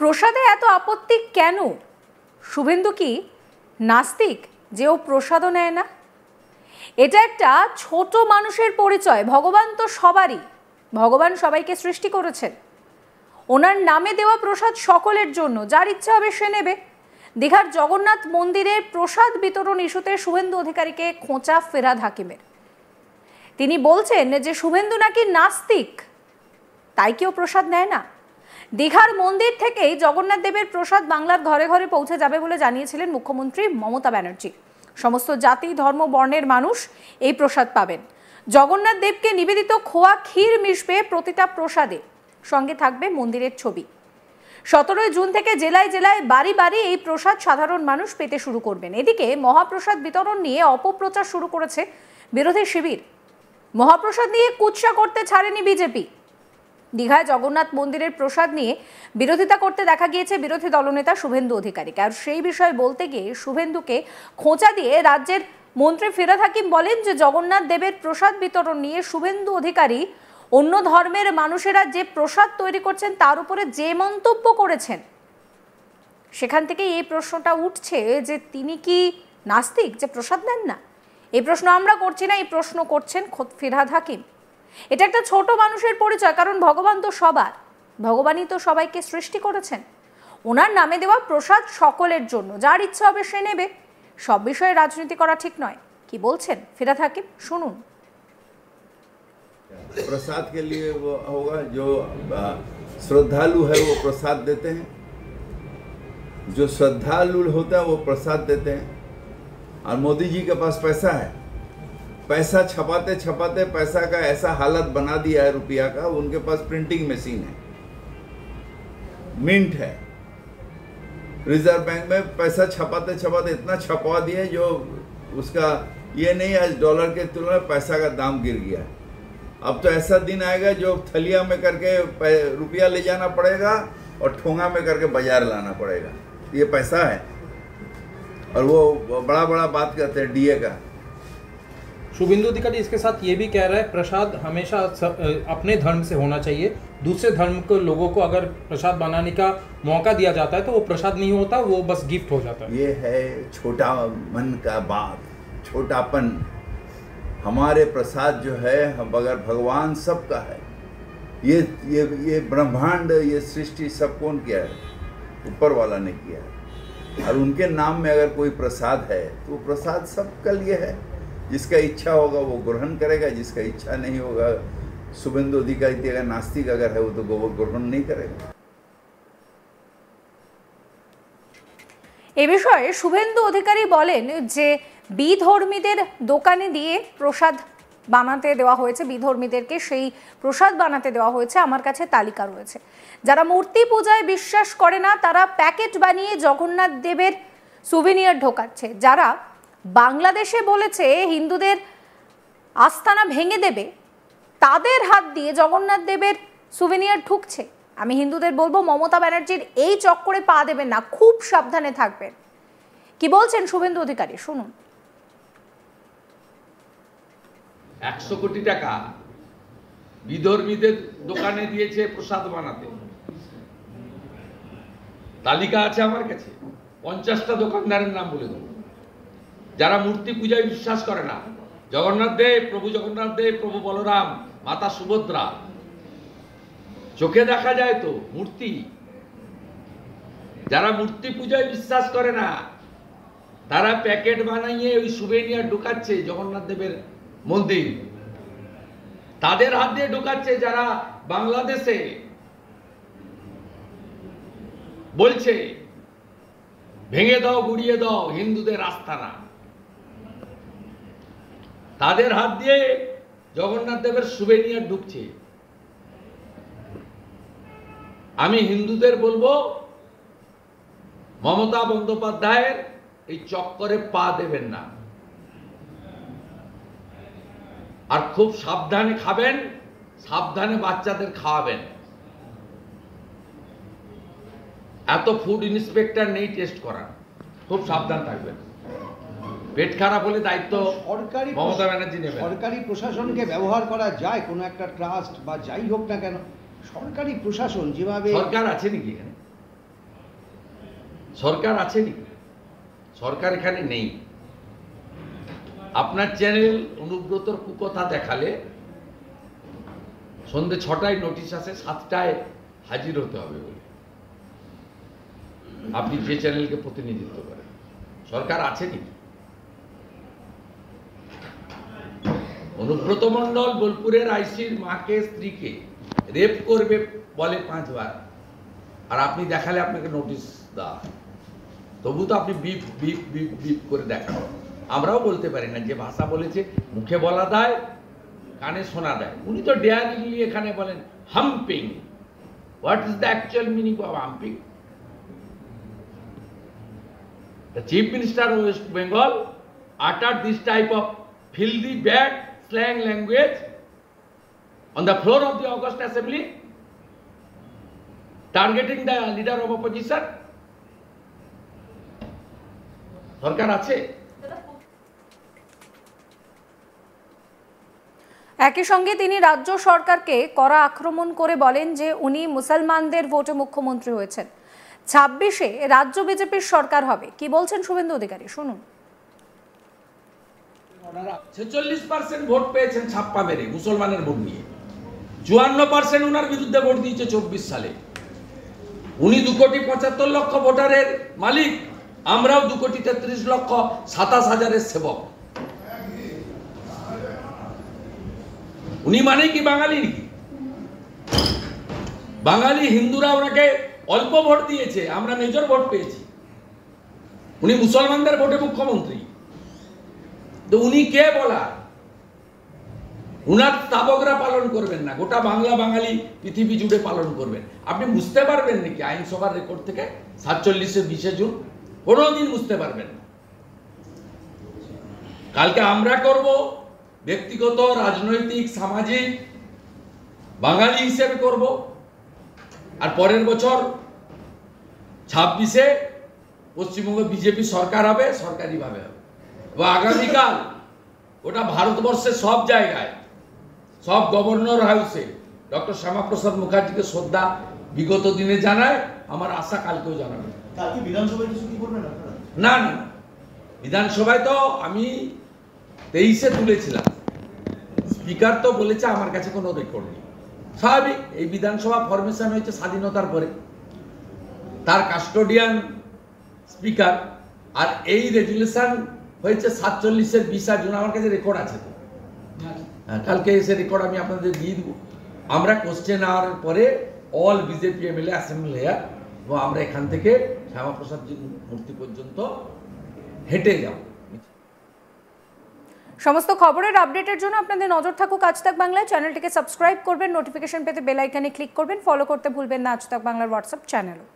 প্রসাদে এত আপত্তি কেন? শুভেন্দু কি নাস্তিক যে ও প্রসাদও নেয় না? এটা একটা ছোট মানুষের পরিচয়। ভগবান তো সবারই, ভগবান সবাইকে সৃষ্টি করেছেন। ওনার নামে দেওয়া প্রসাদ সকলের জন্য, যার ইচ্ছা হবে সে নেবে। দীঘার জগন্নাথ মন্দিরের প্রসাদ বিতরণ ইস্যুতে শুভেন্দু অধিকারীকে খোঁচা ফেরাদ হাকিমের। তিনি বলছেন যে শুভেন্দু নাকি নাস্তিক, তাই কেউ প্রসাদ নেয় না। দীঘার মন্দির থেকেই জগন্নাথ দেবের প্রসাদ বাংলার ঘরে ঘরে পৌঁছে যাবে বলে জানিয়েছিলেন মুখ্যমন্ত্রী মমতা ব্যানার্জি। সমস্ত জাতি ধর্ম বর্ণের মানুষ এই প্রসাদ পাবেন। জগন্নাথ দেবকে নিবেদিত খোয়া ক্ষীর মিশবে প্রতিটা প্রসাদে, সঙ্গে থাকবে মন্দিরের ছবি। 17 জুন থেকে জেলায় জেলায় বাড়ি বাড়ি এই প্রসাদ সাধারণ মানুষ পেতে শুরু করবেন। এদিকে মহাপ্রসাদ বিতরণ নিয়ে অপপ্রচার শুরু করেছে বিরোধী শিবির। মহাপ্রসাদ নিয়ে কুৎসা করতে ছাড়েনি বিজেপি। দীঘায় জগন্নাথ মন্দিরের প্রসাদ নিয়ে বিরোধিতা করতে দেখা গিয়েছে বিরোধী দলনেতা শুভেন্দু অধিকারীকে। আর সেই বিষয়ে বলতে গিয়ে শুভেন্দুকে খোঁচা দিয়ে রাজ্যের মন্ত্রী ফিরহাদ হাকিম বলেন যে জগন্নাথ দেবের প্রসাদ বিতরণ নিয়ে শুভেন্দু অধিকারী অন্য ধর্মের মানুষেরা যে প্রসাদ তৈরি করছেন তার উপরে যে মন্তব্য করেছেন, সেখান থেকে এই প্রশ্নটা উঠছে যে তিনি কি নাস্তিক যে প্রসাদ নেন না? এই প্রশ্ন আমরা করছি না, এই প্রশ্ন করছেন খোদ ফিরহাদ হাকিম। এটা একটা ছোট মানুষের পরিচয়, কারণ ভগবান তো সবার, ভগবানই তো সবাইকে সৃষ্টি করেছেন। ওনার নামে দেওয়া প্রসাদ সকলের জন্য, যার ইচ্ছা হবে সে নেবে। সব বিষয়ে রাজনীতি করা ঠিক নয়। কি বলছেন ফিরহাদ হাকিম, শুনুন। प्रसाद के लिए वो होगा, जो श्रद्धालु है वो प्रसाद देते हैं, जो श्रद्धालु होता है वो प्रसाद देते हैं। और मोदी जी के पास पैसा है, पैसा छपाते छपाते पैसा का ऐसा हालत बना दिया है रुपया का, उनके पास प्रिंटिंग मशीन है, मिंट है। रिजर्व बैंक में पैसा छपाते छपाते इतना छपवा दिए जो उसका ये नहीं, आज डॉलर के तुलना में पैसा का दाम गिर गया है। अब तो ऐसा दिन आएगा जो थलिया में करके रुपया ले जाना पड़ेगा और ठोंगा में करके बाजार लाना पड़ेगा। ये पैसा है। और वो बड़ा बड़ा बात करते हैं डीए का। शुभेंदु अधिकारी इसके साथ ये भी कह रहा है प्रसाद हमेशा अपने धर्म से होना चाहिए, दूसरे धर्म के लोगों को अगर प्रसाद बनाने का मौका दिया जाता है तो वो प्रसाद नहीं होता, वो बस गिफ्ट हो जाता है। ये है छोटा मन का बात, छोटापन। हमारे प्रसाद जो है, हम अगर भगवान सबका है, ये ब्रह्मांड, ये सृष्टि सब कौन किया है? ऊपर वाला ने किया है। और उनके नाम में अगर कोई प्रसाद है तो वो प्रसाद सबका लिए है। जिसका इच्छा होगा वो ग्रहण करेगा, जिसका इच्छा नहीं होगा, शुभेंदु अधिकारी अगर नास्तिक अगर है वो तो वो ग्रहण नहीं करेगा। এ বিষয়ে শুভেন্দু অধিকারী বলেন যে বিধর্মীদের দোকানে দিয়ে প্রসাদ বানাতে দেওয়া হয়েছে, বিধর্মীদেরকে সেই প্রসাদ বানাতে দেওয়া হয়েছে। আমার কাছে তালিকা রয়েছে। যারা মূর্তি পূজায় বিশ্বাস করে না তারা প্যাকেট বানিয়ে জগন্নাথ দেবের সুভিনিয়ার ঢোকাচ্ছে। যারা বাংলাদেশে বলেছে হিন্দুদের আস্তানা ভেঙে দেবে, তাদের হাত দিয়ে জগন্নাথ দেবের সুভিনিয়ার ঢুকছে। আমি হিন্দুদের বলবো মমতা ব্যানার্জির এই চক্করে পা দেবেন না, খুব সাবধানে থাকবেন। কি বলছেন শুভেন্দু অধিকারী, শুনুন। 100 কোটি টাকা বিধর্মীদের দোকানে দিয়েছে প্রসাদ বানাতে। তালিকা আছে আমার কাছে, 50টা দোকানদারের নাম বলে দেবো যারা মূর্তি পূজায় বিশ্বাস করে না। জগন্নাথ দেব, প্রভু জগন্নাথ দেব, প্রভু বলরাম, মাতা সুভদ্রা, চোখে দেখা যায় তো মূর্তি। যারা মূর্তি পূজায় বিশ্বাস করে না তারা প্যাকেট বানাইয়ে ওই সুভেনিয়ার ঢুকাচ্ছে জগন্নাথ দেবের মন্দির, তাদের হাত দিয়ে ঢুকাচ্ছে। যারা বাংলাদেশে বলছে ভেঙে দাও, গুড়িয়ে দাও হিন্দুদের আস্তানা, তাদের হাত দিয়ে জগন্নাথ দেবের সুভেনিয়ার ঢুকছে। আমি হিন্দুদের বলবো মমতা বন্দ্যোপাধ্যায়ের এই চক্করে পা দেবেন না, আর খুব সাবধানে খাবেন, সাবধানে বাচ্চাদের খাওয়াবেন। এত ফুড ইন্সপেক্টর নেই টেস্ট করা, খুব সাবধান থাকবেন। পেট খারাপ হলে দায়িত্ব সরকারি মমতা ব্যানার্জি নেবেন। সরকারি প্রশাসনকে ব্যবহার করা যায় কোনো একটা ট্রাস্ট বা যাই হোক না কেন, সরকারি প্রশাসন যেভাবে সরকার আছে নাকি এখানে? সরকার আছে নাকি? সরকার এখানে নেই। আপনার চ্যানেল অনুব্রতর কুকথা দেখালে সন্ধ্যে 6টায় নোটিশ আসে, 7টায় হাজির হতে হবে বলে। আপনি যে চ্যানেলকে প্রতিনিধিত্ব করেন, সরকার আছে নাকি? অনুব্রত মণ্ডল বোলপুরের আইসির মাকে স্ত্রীকে রেপ করবে বলে 5 বার, আর আপনি দেখালে আপনাকে নোটিশ দেওয়া হয়। তবু তো আপনি বিপ বিপ বিপ বিপ করে দেখান। আমরাও বলতে পারি না, যে ভাষা বলেছে মুখে বলা দেয়, কানে শোনা দেয়। উনি তো ডেয়ারিংলি এখানে বলেন humping. What is the actual meaning of humping? The Chief Minister of West Bengal uttered this type of filthy, bad slang language on the floor of the August Assembly, targeting the leader of opposition. সরকার আছে? একই সঙ্গে তিনি রাজ্য সরকারকে কড়া আক্রমণ করে বলেন যে উনি মুসলমানদের ভোটে মুখ্যমন্ত্রী হয়েছেন। 26-এ রাজ্য বিজেপির সরকার হবে। কি বলছেন শুভেন্দু অধিকারী, শুনুন। 46% ভোট পেয়েছেন ছাপ্পা মেরে মুসলমানের ভোট নিয়ে। 54% ওনার বিরুদ্ধে ভোট দিয়েছে 24 সালে। উনি 2,75,00,000 ভোটারের মালিক, আমরাও 2,33,27,000 সেবক। উনি মানে কি বাঙালি নাকি? বাঙালি হিন্দুরা ওনাকে অল্প ভোট দিয়েছে, আমরা মেজর ভোট পেয়েছি। উনি মুসলমানদের ভোটে মুখ্যমন্ত্রী। তো উনি কে বলা? উনার স্থাপকরা পালন করবেন না, গোটা বাংলা বাঙালি পৃথিবী জুড়ে পালন করবেন। আপনি বুঝতে পারবেন নাকি আইনসভার রেকর্ড থেকে 47-এর 20 জুন? কোনোদিন বুঝতে পারবেন না। কালকে আমরা করব ব্যক্তিগত, রাজনৈতিক, সামাজিক, বাঙালি হিসেবে করব। আর পরের বছর 26-এ পশ্চিমবঙ্গ বিজেপি সরকার হবে, সরকারিভাবে হবে। এবং আগামীকাল ওটা ভারতবর্ষের সব জায়গায়, সব গভর্নর হাউসে ডক্টর শ্যামাপ্রসাদ মুখার্জিকে শ্রদ্ধা বিগত দিনে জানায়। আমার আশা কালকেও জানাবে। কালকে বিধানসভায় কিছু কি করবেন আপনারা? না না, বিধানসভায় তো আমি 23-এ তুলেছিলাম। স্পিকার তো বলেছে আমার কাছে কোনো রেকর্ড নেই। স্বাভাবিক, এই বিধানসভা ফরমেশন হয়েছে স্বাধীনতার পরে, তার কাস্টোডিয়ান স্পিকার। আর এই রেজুলেশন হয়েছে 47-এর 20 জুন। আমার কাছে রেকর্ড আছে তো, কালকে এসে রেকর্ড আমি আপনাদের দিয়ে দেবো। আমরা কোশ্চেন আওয়ার পরে all BJP MLA assemble here, এবং আমরা এখান থেকে শ্যামাপ্রসাদ মূর্তি পর্যন্ত হেঁটে যাব। সমস্ত খবরের আপডেটের জন্য আপনাদের নজর থাকুক আজ তাক বাংলায়। চ্যানেলটিকে সাবস্ক্রাইব করবেন, নোটিফিকেশন পেতে বেল আইকনে ক্লিক করবেন, ফলো করতে ভুলবেন না আজ তাক বাংলার হোয়াটসঅ্যাপ চ্যানেলও।